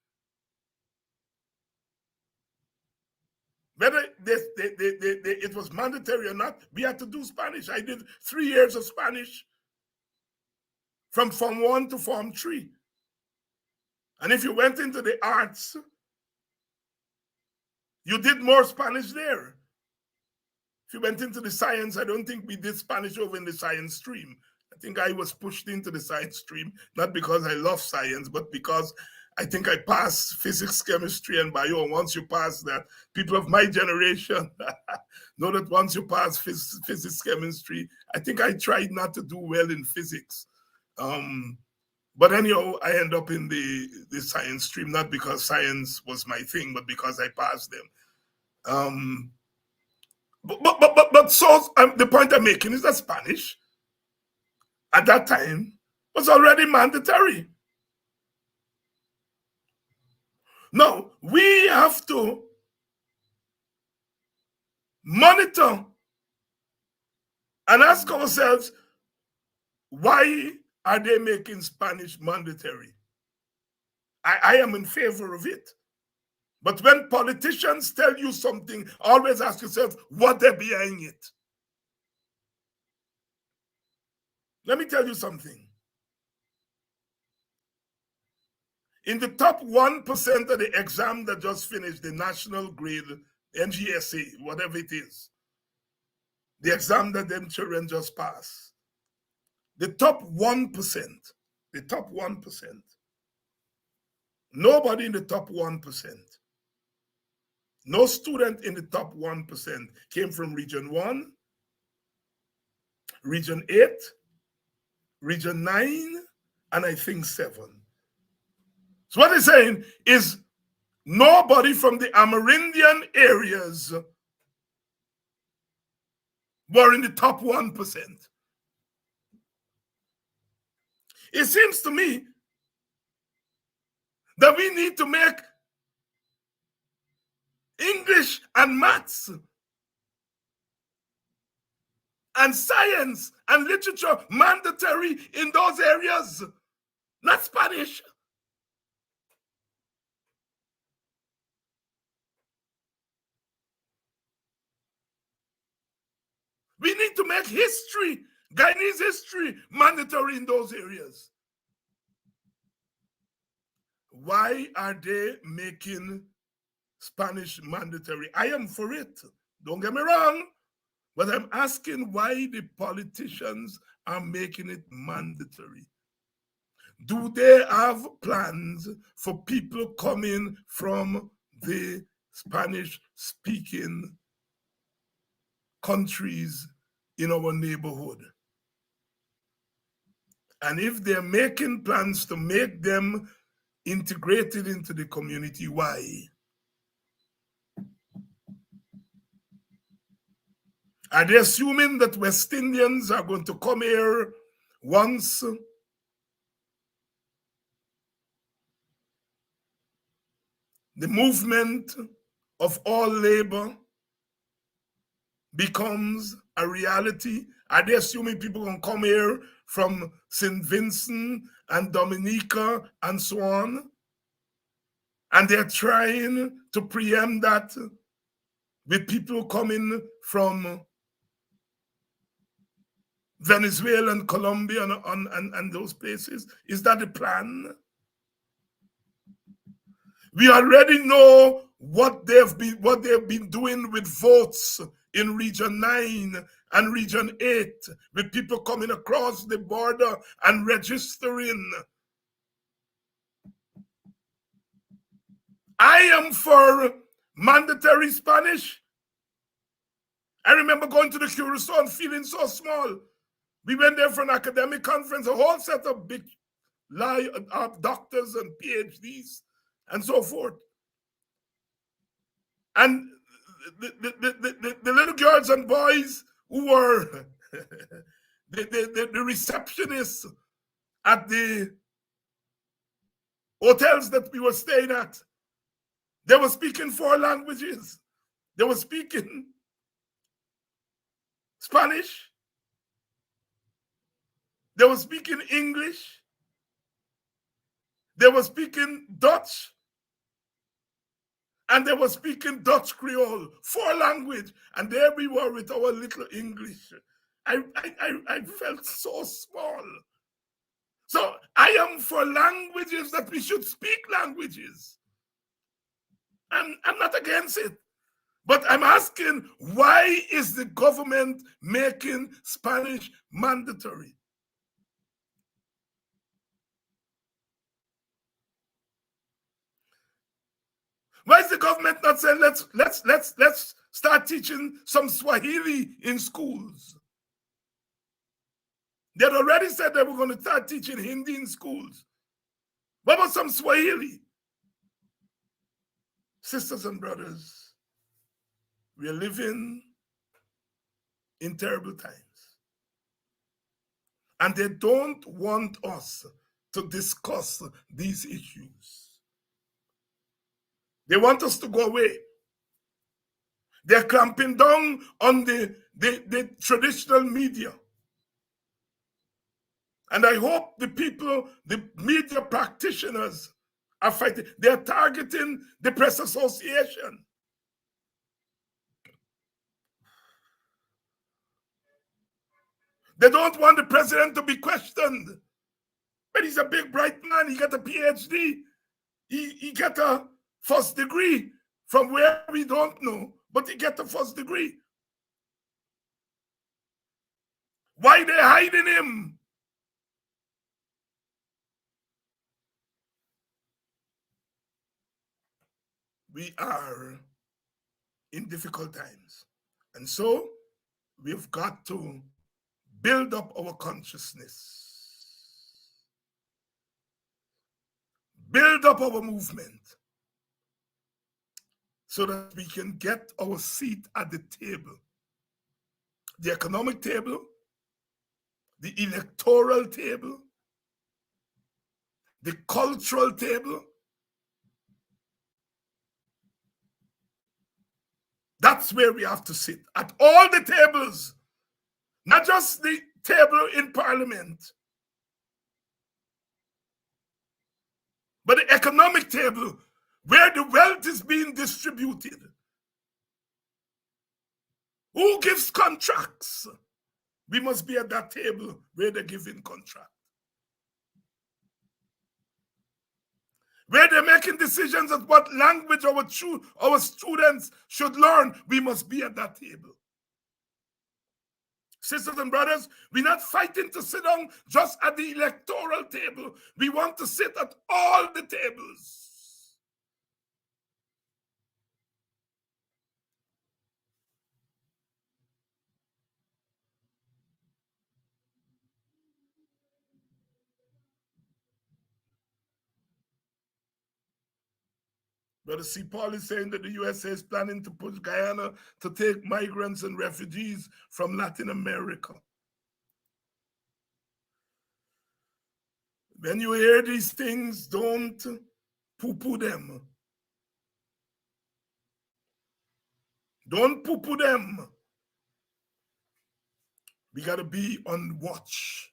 Whether it was mandatory or not, we had to do Spanish. I did 3 years of Spanish from Form 1 to Form 3. And if you went into the arts, you did more Spanish there. If you went into the science, I don't think we did Spanish over in the science stream. I think I was pushed into the science stream, not because I love science, but because I think I passed physics, chemistry, and bio. And once you pass that, people of my generation know that once you pass physics, chemistry, I think I tried not to do well in physics. But anyhow, I end up in the science stream, not because science was my thing, but because I passed them. But so the point I'm making is that Spanish at that time was already mandatory. Now, we have to monitor and ask ourselves, why are they making Spanish mandatory? I am in favor of it. But when politicians tell you something, always ask yourself what they're behind it. Let me tell you something. In the top 1% of the exam that just finished, the national grade, NGSA, whatever it is, the exam that them children just passed, the top 1%, nobody in the top 1%, no student in the top 1% came from Region 1, Region 8, Region 9, and I think 7. So what he's saying is nobody from the Amerindian areas were in the top 1%. It seems to me that we need to make English and maths and science and literature mandatory in those areas, not Spanish. We need to make history, Guyanese history, mandatory in those areas. Why are they making Spanish mandatory? I am for it. Don't get me wrong. But I'm asking why the politicians are making it mandatory. Do they have plans for people coming from the Spanish-speaking countries in our neighborhood? And if they're making plans to make them integrated into the community, why? Are they assuming that West Indians are going to come here once the movement of all labor becomes a reality? Are they assuming people can come here from St. Vincent and Dominica and so on? And they're trying to preempt that with people coming from Venezuela and Colombia and those places? Is that the plan? We already know what they've been doing with votes in Region 9 and Region 8, with people coming across the border and registering. I am for mandatory Spanish. I remember going to the Curacao and feeling so small. We went there for an academic conference, a whole set of big doctors and PhDs and so forth. And the little girls and boys who were the receptionists at the hotels that we were staying at, they were speaking 4 languages. They were speaking Spanish. They were speaking English. They were speaking Dutch. And they were speaking Dutch Creole, 4 languages. And there we were with our little English. I felt so small. So I am for languages, that we should speak languages. I'm not against it. But I'm asking, why is the government making Spanish mandatory? Why is the government not saying let's start teaching some Swahili in schools? They had already said they were going to start teaching Hindi in schools. What about some Swahili? Sisters and brothers, we are living in terrible times. And they don't want us to discuss these issues. They want us to go away. They're clamping down on the traditional media. And I hope the people, the media practitioners, are fighting. They're targeting the Press Association. They don't want the president to be questioned. But he's a big, bright man. He got a PhD. He got a first degree from where we don't know, but he got a first degree. Why they hiding him? We are in difficult times. And so we've got to build up our consciousness, build up our movement, so that we can get our seat at the table, the economic table, the electoral table, the cultural table. That's where we have to sit, at all the tables, not just the table in Parliament, but the economic table, where the wealth is being distributed. Who gives contracts? We must be at that table where they're giving contracts. Where they're making decisions of what language our students should learn, we must be at that table. Sisters and brothers, we're not fighting to sit down just at the electoral table. We want to sit at all the tables. Brother C. Paul is saying that the USA is planning to push Guyana to take migrants and refugees from Latin America. When you hear these things, don't poo-poo them. Don't poo-poo them. We got to be on watch.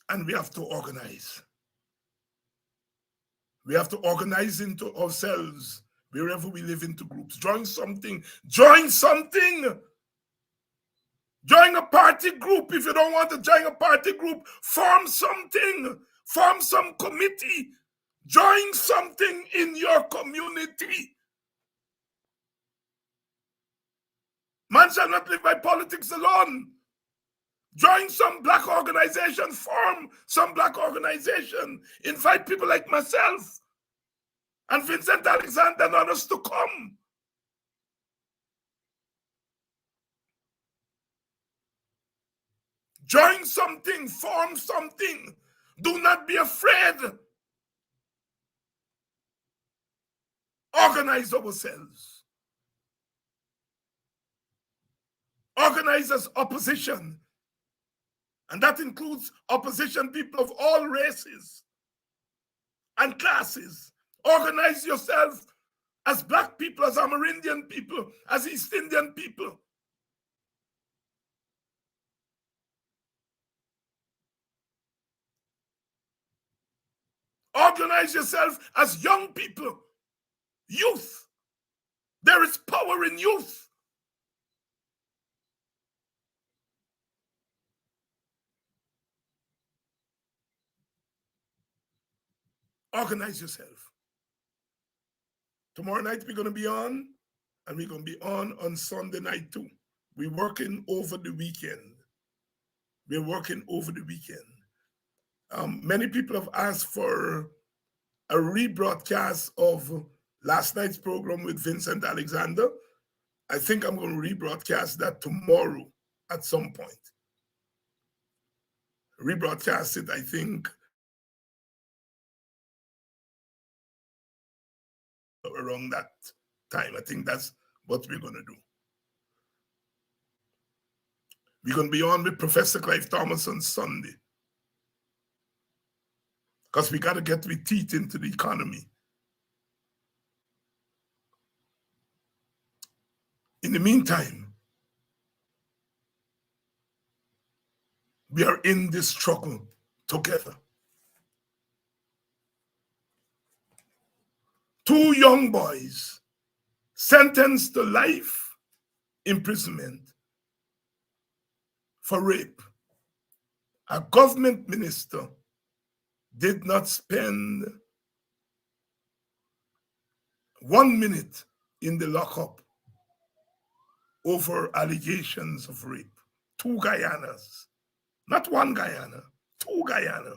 And we have to organize. We have to organize into ourselves wherever we live, into groups. Join something. Join something. Join a party group. If you don't want to join a party group, form something. Form some committee. Join something in your community. Man shall not live by politics alone. Join some black organization, form some black organization. Invite people like myself and Vincent Alexander and others to come. Join something, form something. Do not be afraid. Organize ourselves. Organize as opposition. And that includes opposition people of all races and classes. Organize yourself as black people, as Amerindian people, as East Indian people. Organize yourself as young people, youth. There is power in youth. Organize yourself. Tomorrow night we're going to be on, and we're going to be on Sunday night too. We're working over the weekend. We're working over the weekend. Many people have asked for a rebroadcast of last night's program with Vincent Alexander. I think I'm going to rebroadcast that tomorrow at some point. Rebroadcast it, I think, around that time. I think that's what we're going to do. We're going to be on with Professor Clive Thomas on Sunday, because we got to get with teeth into the economy. In the meantime, we are in this struggle together. 2 young boys sentenced to life imprisonment for rape. A government minister did not spend 1 minute in the lockup over allegations of rape. 2 Guyanas, not 1 Guyana, 2 Guyana,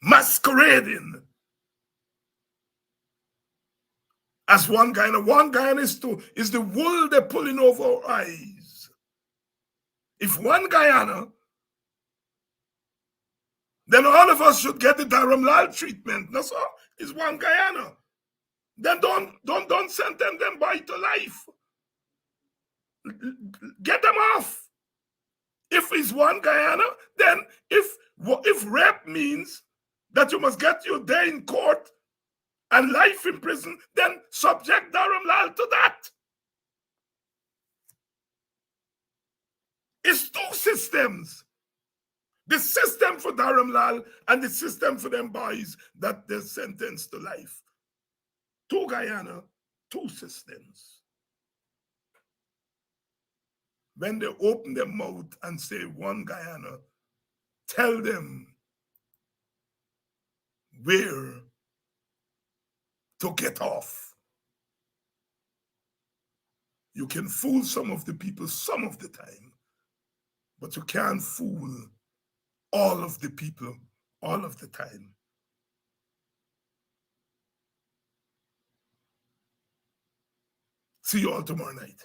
masquerading as 1 Guyana. 1 Guyana is the wool they're pulling over our eyes. If 1 Guyana, then all of us should get the Dharam Lal treatment. That's all. It's 1 Guyana. Then don't sentence them by to life. Get them off. If it's 1 Guyana, then if rape means that you must get your day in court and life in prison, then subject Dharam Lal to that. It's 2 systems. The system for Dharam Lal and the system for them boys that they're sentenced to life. 2 Guyana, 2 systems. When they open their mouth and say 1 Guyana, tell them where to get off. You can fool some of the people some of the time, but you can't fool all of the people all of the time. See you all tomorrow night.